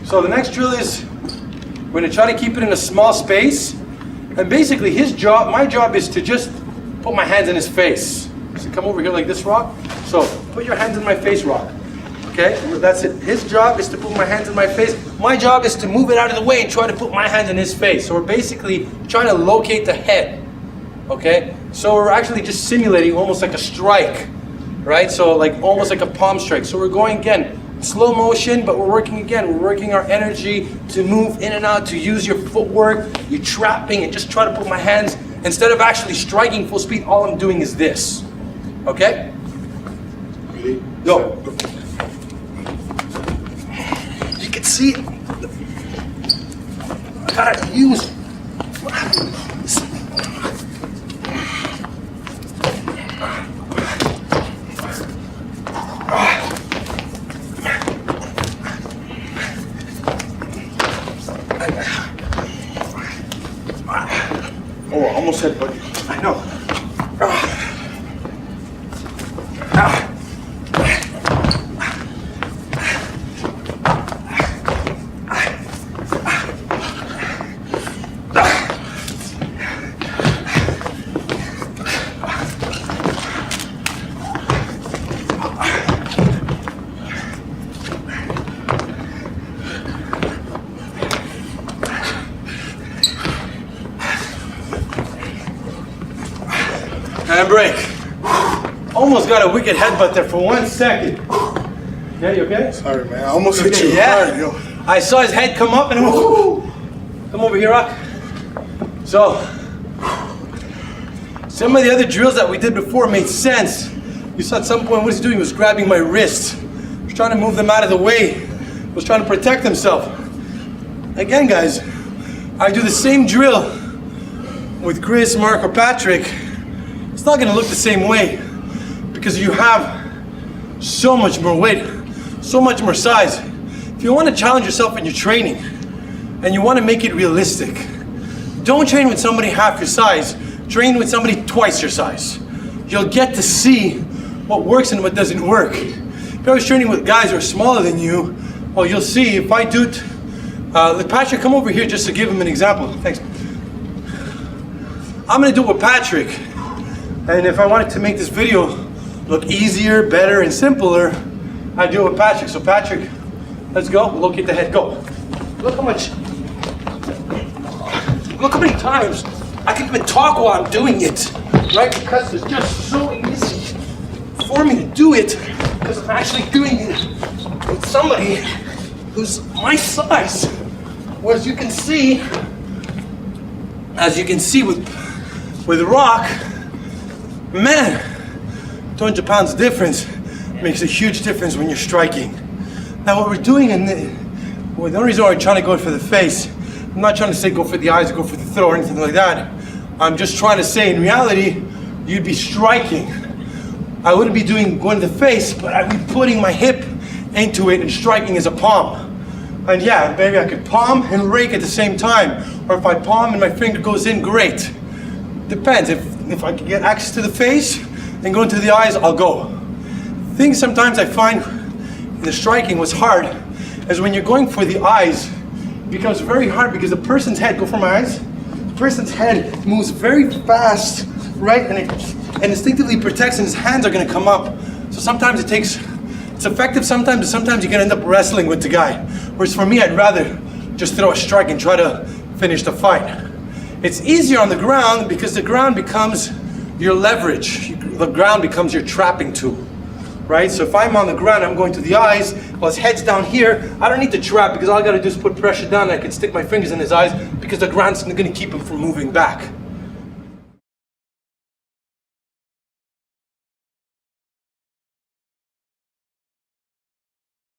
So the next drill is, we're gonna try to keep it in a small space. And basically my job is to just put my hands in his face. So come over here like this, Rock. So put your hands in my face, Rock. Okay, that's it. His job is to put my hands in my face. My job is to move it out of the way and try to put my hands in his face. So we're basically trying to locate the head. Okay, so we're actually just simulating almost like a strike, right? So like almost like a palm strike. So we're going again, slow motion, but we're working our energy to move in and out, to use your footwork, you're trapping and just try to put my hands, instead of actually striking full speed, all I'm doing is this. Okay? Ready? Go. You can see, I gotta use, oh, I almost said, buddy. I know. And break. Almost got a wicked headbutt there for 1 second. Yeah, you okay? Sorry, man. I almost hit you Yeah. hard, yo. I saw his head come up and it went, whoo. Come over here, Rock. So, some of the other drills that we did before made sense. You saw at some point what he's doing was grabbing my wrists. He was trying to move them out of the way. He was trying to protect himself. Again, guys, I do the same drill with Chris, Mark, or Patrick. It's not gonna look the same way because you have so much more weight, so much more size. If you want to challenge yourself in your training and you want to make it realistic, don't train with somebody half your size, train with somebody twice your size. You'll get to see what works and what doesn't work. If I was training with guys who are smaller than you, well, you'll see if I do it. Let Patrick come over here just to give him an example. Thanks. I'm gonna do it with Patrick. And if I wanted to make this video look easier, better, and simpler, I'd do it with Patrick. So Patrick, let's go, locate the head, go. Look how many times I can even talk while I'm doing it, right? Because it's just so easy for me to do it, because I'm actually doing it with somebody who's my size. Whereas as you can see with Rock, man, 200 pounds difference makes a huge difference when you're striking. Now what we're doing the only reason why we're trying to go for the face, I'm not trying to say go for the eyes or go for the throat or anything like that. I'm just trying to say in reality, you'd be striking. I wouldn't be going to the face, but I'd be putting my hip into it and striking as a palm. And yeah, maybe I could palm and rake at the same time. Or if I palm and my finger goes in, great. Depends. If I can get access to the face and go into the eyes, I'll go. Things sometimes I find in the striking was hard is when you're going for the eyes, it becomes very hard because the person's head, go for my eyes, the person's head moves very fast, right? And it instinctively protects and his hands are gonna come up. So sometimes it's effective sometimes, but sometimes you can end up wrestling with the guy. Whereas for me, I'd rather just throw a strike and try to finish the fight. It's easier on the ground because the ground becomes your leverage. The ground becomes your trapping tool, right? So if I'm on the ground, I'm going to the eyes, while his head's down here, I don't need to trap because all I gotta do is put pressure down and I can stick my fingers in his eyes because the ground's gonna keep him from moving back.